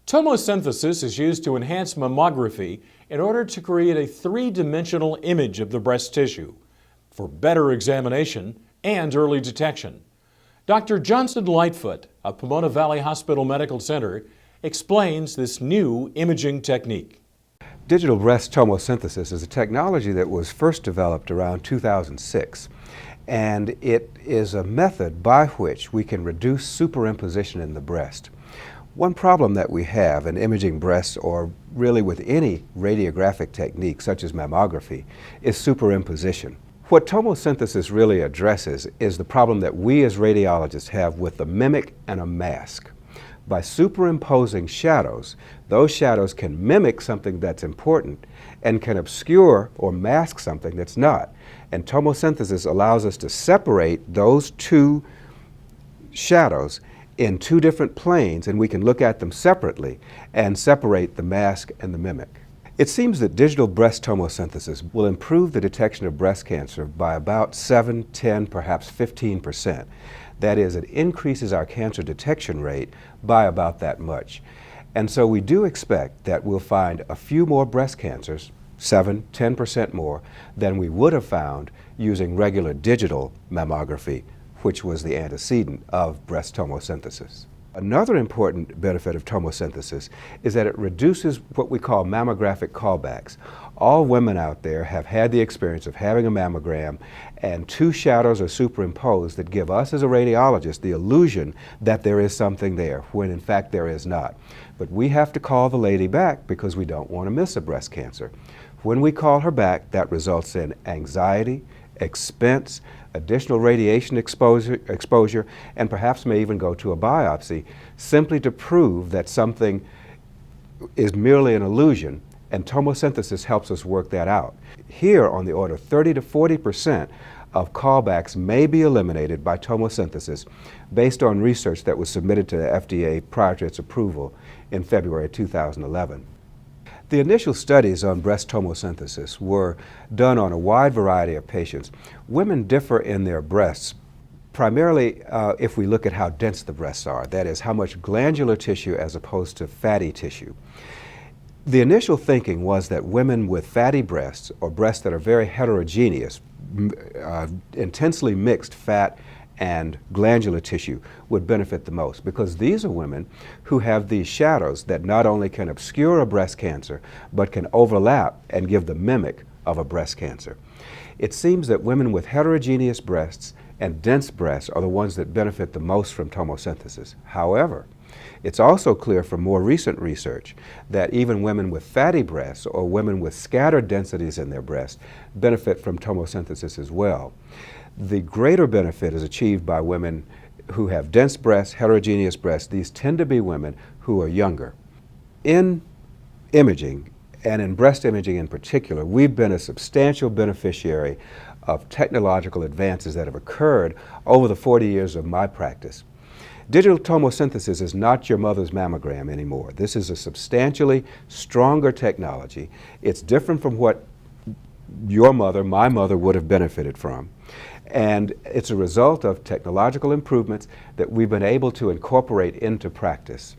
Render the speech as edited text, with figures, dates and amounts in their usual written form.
Tomosynthesis is used to enhance mammography in order to create a three-dimensional image of the breast tissue for better examination and early detection. Dr. Johnson Lightfoote of Pomona Valley Hospital Medical Center explains this new imaging technique. Digital breast tomosynthesis is a technology that was first developed around 2006, and it is a method by which we can reduce superimposition in the breast. One problem that we have in imaging breasts, or really with any radiographic technique such as mammography, is superimposition. What tomosynthesis really addresses is the problem that we as radiologists have with a mimic and a mask. By superimposing shadows, those shadows can mimic something that's important and can obscure or mask something that's not. And tomosynthesis allows us to separate those two shadows in two different planes, and we can look at them separately and separate the mask and the mimic. It seems that digital breast tomosynthesis will improve the detection of breast cancer by about 7, 10, perhaps 15%. That is, it increases our cancer detection rate by about that much. And so we do expect that we'll find a few more breast cancers, 7, 10% more, than we would have found using regular digital mammography, which was the antecedent of breast tomosynthesis. Another important benefit of tomosynthesis is that it reduces what we call mammographic callbacks. All women out there have had the experience of having a mammogram and two shadows are superimposed that give us as a radiologist the illusion that there is something there, when in fact there is not. But we have to call the lady back because we don't want to miss a breast cancer. When we call her back, that results in anxiety, expense, additional radiation exposure, and perhaps may even go to a biopsy, simply to prove that something is merely an illusion, and tomosynthesis helps us work that out. Here, on the order of 30 to 40% of callbacks may be eliminated by tomosynthesis based on research that was submitted to the FDA prior to its approval in February 2011. The initial studies on breast tomosynthesis were done on a wide variety of patients. Women differ in their breasts, primarily if we look at how dense the breasts are, that is, how much glandular tissue as opposed to fatty tissue. The initial thinking was that women with fatty breasts, or breasts that are very heterogeneous, intensely mixed fat and glandular tissue, would benefit the most, because these are women who have these shadows that not only can obscure a breast cancer, but can overlap and give the mimic of a breast cancer. It seems that women with heterogeneous breasts and dense breasts are the ones that benefit the most from tomosynthesis. However, it's also clear from more recent research that even women with fatty breasts or women with scattered densities in their breasts benefit from tomosynthesis as well. The greater benefit is achieved by women who have dense breasts, heterogeneous breasts. These tend to be women who are younger. In imaging, and in breast imaging in particular, we've been a substantial beneficiary of technological advances that have occurred over the 40 years of my practice. Digital tomosynthesis is not your mother's mammogram anymore. This is a substantially stronger technology. It's different from what your mother, my mother, would have benefited from. And it's a result of technological improvements that we've been able to incorporate into practice.